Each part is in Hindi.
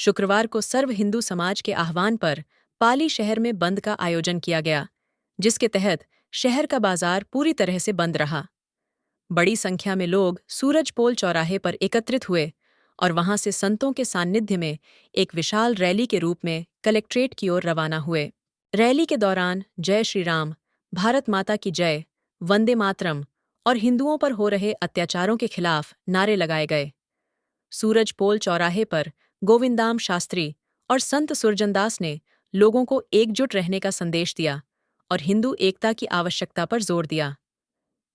शुक्रवार को सर्व हिंदू समाज के आह्वान पर पाली शहर में बंद का आयोजन किया गया, जिसके तहत शहर का बाजार पूरी तरह से बंद रहा। बड़ी संख्या में लोग सूरजपोल चौराहे पर एकत्रित हुए और वहां से संतों के सान्निध्य में एक विशाल रैली के रूप में कलेक्ट्रेट की ओर रवाना हुए। रैली के दौरान जय श्री राम, भारत माता की जय, वंदे मातरम और हिंदुओं पर हो रहे अत्याचारों के खिलाफ नारे लगाए गए। सूरजपोल चौराहे पर गोविंदाम शास्त्री और संत सुरजनदास ने लोगों को एकजुट रहने का संदेश दिया और हिंदू एकता की आवश्यकता पर जोर दिया।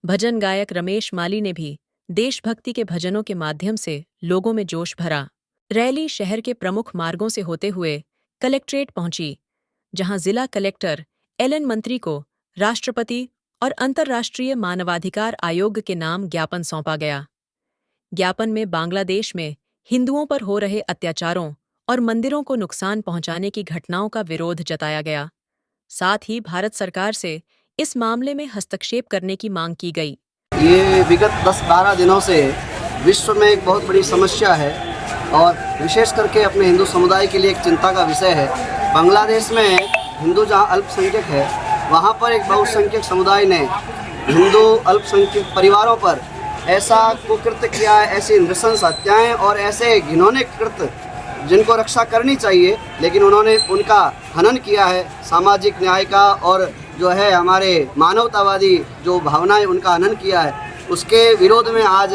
भजन गायक रमेश माली ने भी देशभक्ति के भजनों के माध्यम से लोगों में जोश भरा। रैली शहर के प्रमुख मार्गों से होते हुए कलेक्ट्रेट पहुंची, जहां जिला कलेक्टर एलएन मंत्री को राष्ट्रपति और अंतर्राष्ट्रीय मानवाधिकार आयोग के नाम ज्ञापन सौंपा गया। ज्ञापन में बांग्लादेश में हिंदुओं पर हो रहे अत्याचारों और मंदिरों को नुकसान पहुंचाने की घटनाओं का विरोध जताया गया। साथ ही भारत सरकार से इस मामले में हस्तक्षेप करने की मांग की गई। ये विगत 10-12 दिनों से विश्व में एक बहुत बड़ी समस्या है और विशेष करके अपने हिंदू समुदाय के लिए एक चिंता का विषय है। बांग्लादेश में हिंदू जहाँ अल्पसंख्यक है, वहाँ पर एक बहुसंख्यक समुदाय ने हिंदू अल्पसंख्यक परिवारों पर ऐसा कुकृत्य किया है, ऐसी नृशंस हत्याएँ और ऐसे घिनौने कृत्य जिनको रक्षा करनी चाहिए, लेकिन उन्होंने उनका हनन किया है। सामाजिक न्याय का और जो है हमारे मानवतावादी जो भावनाएं, उनका हनन किया है। उसके विरोध में आज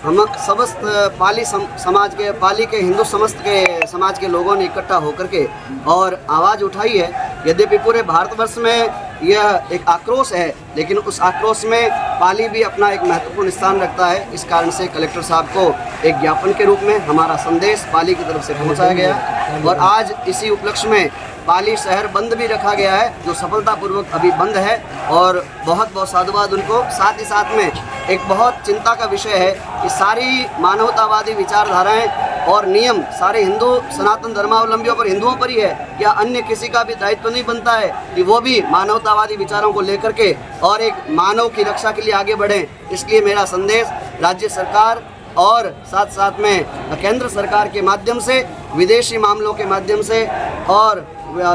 हम समस्त पाली समाज के, पाली के हिंदू समस्त के समाज के लोगों ने इकट्ठा होकर के और आवाज़ उठाई है। यद्यपि पूरे भारतवर्ष में यह एक आक्रोश है, लेकिन उस आक्रोश में पाली भी अपना एक महत्वपूर्ण स्थान रखता है। इस कारण से कलेक्टर साहब को एक ज्ञापन के रूप में हमारा संदेश पाली की तरफ से पहुंचाया गया और आज इसी उपलक्ष्य में पाली शहर बंद भी रखा गया है, जो सफलतापूर्वक अभी बंद है और बहुत बहुत साधुवाद उनको। साथ ही साथ में एक बहुत चिंता का विषय है कि सारी मानवतावादी विचारधाराएं और नियम सारे हिंदू सनातन धर्मावलंबियों पर, हिंदुओं पर ही है। क्या अन्य किसी का भी दायित्व नहीं बनता है कि वो भी मानवतावादी विचारों को लेकर के और एक मानव की रक्षा के लिए आगे बढ़ें? इसलिए मेरा संदेश राज्य सरकार और साथ साथ में केंद्र सरकार के माध्यम से, विदेशी मामलों के माध्यम से और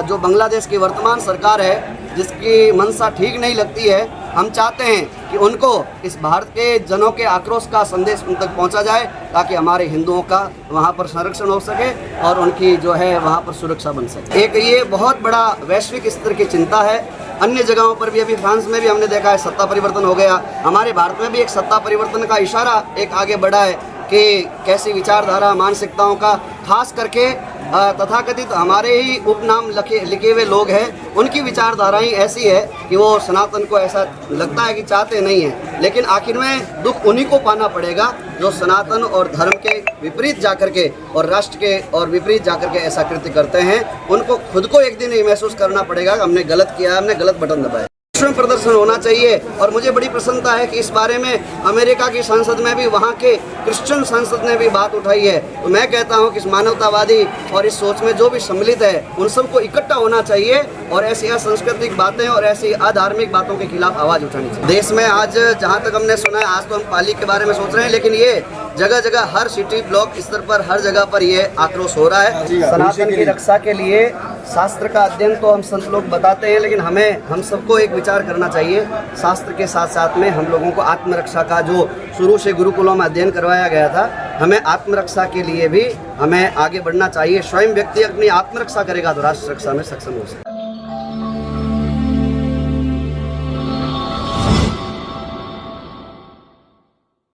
जो बांग्लादेश की वर्तमान सरकार है जिसकी मंशा ठीक नहीं लगती है, हम चाहते हैं कि उनको इस भारत के जनों के आक्रोश का संदेश उन तक पहुंचा जाए, ताकि हमारे हिंदुओं का वहां पर संरक्षण हो सके और उनकी जो है वहां पर सुरक्षा बन सके। एक ये बहुत बड़ा वैश्विक स्तर की चिंता है। अन्य जगहों पर भी, अभी फ्रांस में भी हमने देखा है सत्ता परिवर्तन हो गया। हमारे भारत में भी एक सत्ता परिवर्तन का इशारा एक आगे बढ़ा है कि कैसी विचारधारा, मानसिकताओं का, खास करके तथाकथित हमारे ही उपनाम लिखे हुए लोग हैं, उनकी विचारधाराएं ऐसी है कि वो सनातन को ऐसा लगता है कि चाहते नहीं हैं, लेकिन आखिर में दुख उन्हीं को पाना पड़ेगा जो सनातन और धर्म के विपरीत जाकर के और राष्ट्र के और विपरीत जाकर के ऐसा कृत्य करते हैं। उनको खुद को एक दिन ये महसूस करना पड़ेगा कि हमने गलत किया, हमने गलत बटन दबाया। प्रदर्शन होना चाहिए और मुझे बड़ी प्रसन्नता है कि इस बारे में अमेरिका की संसद में भी, वहाँ के क्रिश्चियन संसद ने भी बात उठाई है। तो मैं कहता हूँ कि इस मानवतावादी और इस सोच में जो भी सम्मिलित है उन सबको इकट्ठा होना चाहिए और ऐसी असंस्कृतिक बातें और ऐसी अधार्मिक बातों के खिलाफ आवाज़ उठानी चाहिए। देश में आज जहाँ तक हमने सुना है, आज तो हम पाली के बारे में सोच रहे हैं, लेकिन ये जगह जगह हर सिटी ब्लॉक स्तर पर हर जगह पर ये आक्रोश हो रहा है। सनातन की रक्षा के लिए शास्त्र का अध्ययन तो हम संत लोग बताते हैं, लेकिन हम सबको एक विचार करना चाहिए। शास्त्र के साथ साथ में हम लोगों को आत्मरक्षा का जो शुरू से गुरुकुलों में अध्ययन करवाया गया था, हमें आत्मरक्षा के लिए भी हमें आगे बढ़ना चाहिए। स्वयं व्यक्ति अपनी आत्मरक्षा करेगा तो राष्ट्र रक्षा में सक्षम हो सकता है।